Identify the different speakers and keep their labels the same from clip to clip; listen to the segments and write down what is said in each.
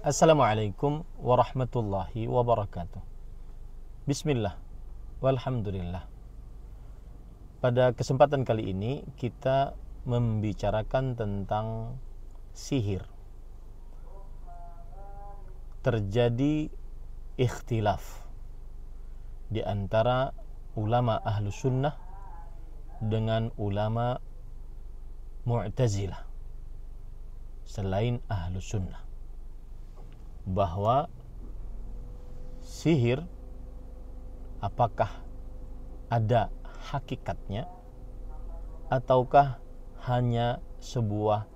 Speaker 1: Assalamualaikum warahmatullahi wabarakatuh. Bismillah, walhamdulillah. Pada kesempatan kali ini kita membicarakan tentang sihir. Terjadi ikhtilaf di antara ulama ahlu sunnah dengan ulama mu'tazilah selain ahlu sunnah, bahwa sihir apakah ada hakikatnya ataukah hanya sebuah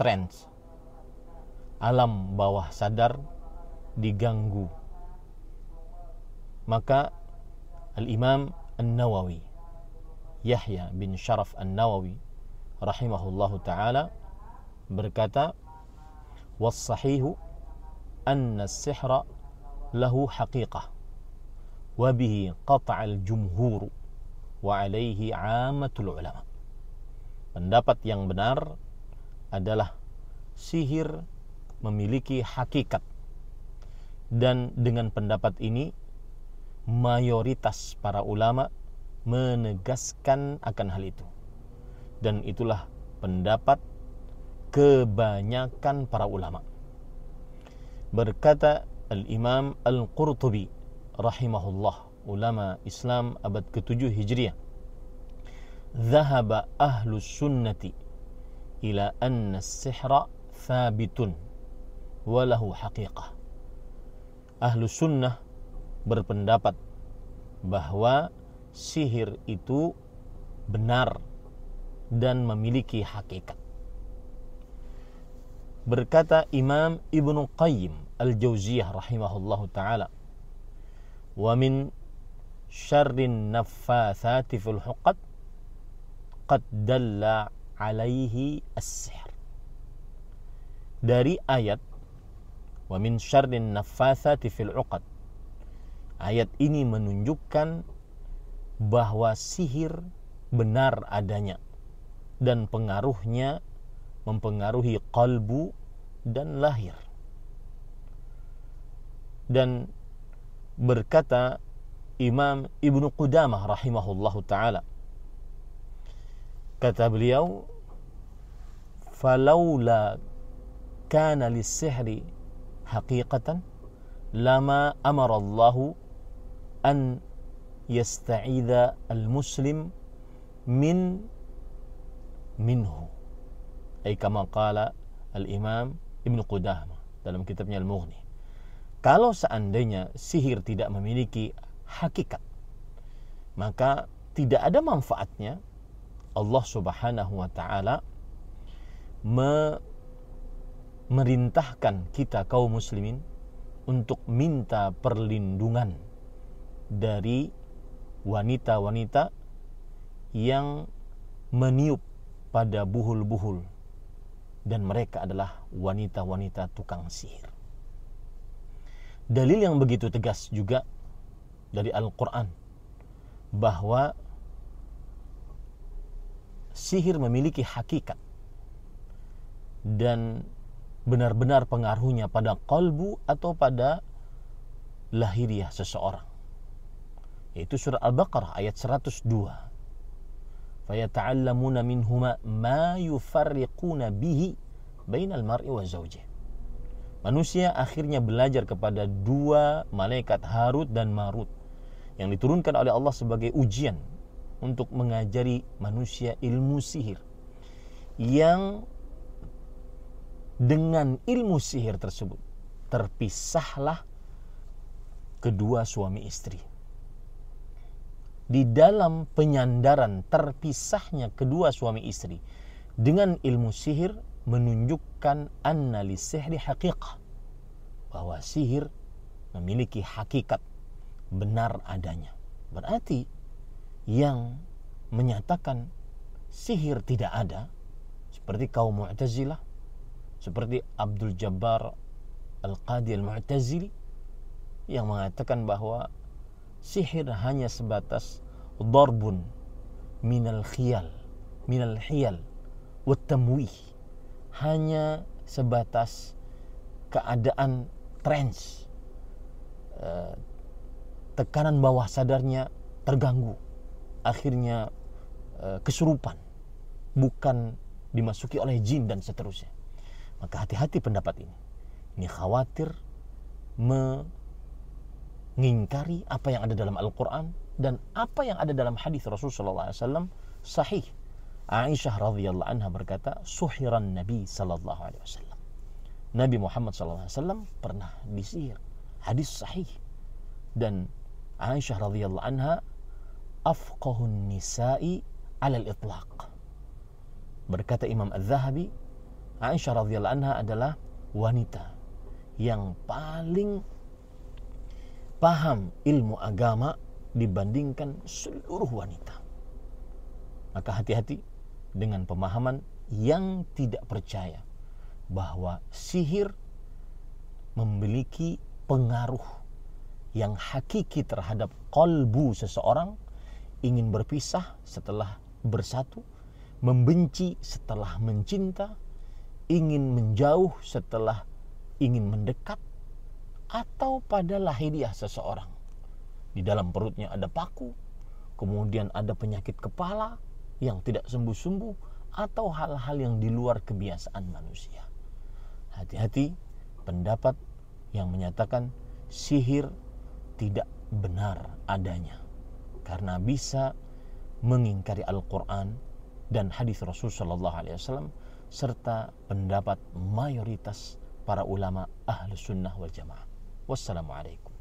Speaker 1: tren alam bawah sadar diganggu. Maka Al-Imam An-Nawawi, Yahya bin Sharaf An-Nawawi rahimahullahu ta'ala berkata, was-sahihu anna as-sihra lahu haqiqah wa bihi qata'al jumhur wa alaihi 'ammatul ulama. Pendapat yang benar adalah sihir memiliki hakikat, dan dengan pendapat ini mayoritas para ulama menegaskan akan hal itu, dan itulah pendapat kebanyakan para ulama. Berkata Al-Imam Al-Qurtubi rahimahullah, ulama Islam abad ke-7 Hijriah, "Dhahaba ahlus sunnati ila anna as-sihra thabitun wa lahu haqiqah." Ahlus sunnah berpendapat bahwa sihir itu benar dan memiliki hakikat. Berkata Imam Ibnu Qayyim Al-Jauziyah rahimahullahu ta'ala, wa min syarrin naffathati fil huqad qad dalla alaihi as-sihr. Dari ayat wa min syarrin naffathati fil uqad, ayat ini menunjukkan bahwa sihir benar adanya dan pengaruhnya mempengaruhi qalbu dan lahir. Dan berkata Imam Ibnu Qudamah rahimahullahu ta'ala, kata beliau, falaula kana lis-sihri haqiqatan lama amara Allah an yasta'idha al-muslim minhu, ay kama qala al-Imam Ibnu Qudamah dalam kitabnya Al-Mughni. Kalau seandainya sihir tidak memiliki hakikat, maka tidak ada manfaatnya Allah Subhanahu wa ta'ala memerintahkan kita kaum muslimin untuk minta perlindungan dari wanita-wanita yang meniup pada buhul-buhul, dan mereka adalah wanita-wanita tukang sihir. Dalil yang begitu tegas juga dari Al-Quran bahwa sihir memiliki hakikat dan benar-benar pengaruhnya pada qalbu atau pada lahiriah seseorang, yaitu surah Al-Baqarah ayat 102. فَيَتَعَلَّمُونَ مِنْهُمَا مَا يُفَرِّقُونَ بِهِ بَيْنَ الْمَرْءِ وَزَوْجِهِ. Manusia akhirnya belajar kepada dua malaikat Harut dan Marut yang diturunkan oleh Allah sebagai ujian untuk mengajari manusia ilmu sihir, yang dengan ilmu sihir tersebut terpisahlah kedua suami istri. Di dalam penyandaran terpisahnya kedua suami istri dengan ilmu sihir menunjukkan anna lisihri haqiqah, bahwa sihir memiliki hakikat, benar adanya. Berarti yang menyatakan sihir tidak ada, seperti kaum Mu'tazilah, seperti Abdul Jabbar Al-Qadi Al-Mu'tazili, yang mengatakan bahwa sihir hanya sebatas darbun minal hiyal wat tamwih, hanya sebatas keadaan trance, tekanan bawah sadarnya terganggu, akhirnya kesurupan, bukan dimasuki oleh jin dan seterusnya. Maka hati-hati pendapat ini. Ini khawatir mengingkari apa yang ada dalam Al-Quran dan apa yang ada dalam hadis Rasulullah SAW sahih. Aisyah radhiyallahu anha berkata, suhiran Nabi sallallahu alaihi wasallam. Nabi Muhammad sallallahu alaihi wasallam pernah disihir. Hadis sahih. Dan Aisyah radhiyallahu anha afqahun nisa'i 'ala al-itlaq. Berkata Imam Az-Zahabi, Aisyah radhiyallahu anha adalah wanita yang paling paham ilmu agama dibandingkan seluruh wanita. Maka hati-hati dengan pemahaman yang tidak percaya bahwa sihir memiliki pengaruh yang hakiki terhadap qalbu seseorang, ingin berpisah setelah bersatu, membenci setelah mencinta, ingin menjauh setelah ingin mendekat, atau pada lahiriah seseorang. Di dalam perutnya ada paku, kemudian ada penyakit kepala yang tidak sembuh-sembuh, atau hal-hal yang di luar kebiasaan manusia. Hati-hati pendapat yang menyatakan sihir tidak benar adanya, karena bisa mengingkari Al-Quran dan hadis Rasulullah SAW serta pendapat mayoritas para ulama Ahlus Sunnah wal Jamaah. Wassalamualaikum.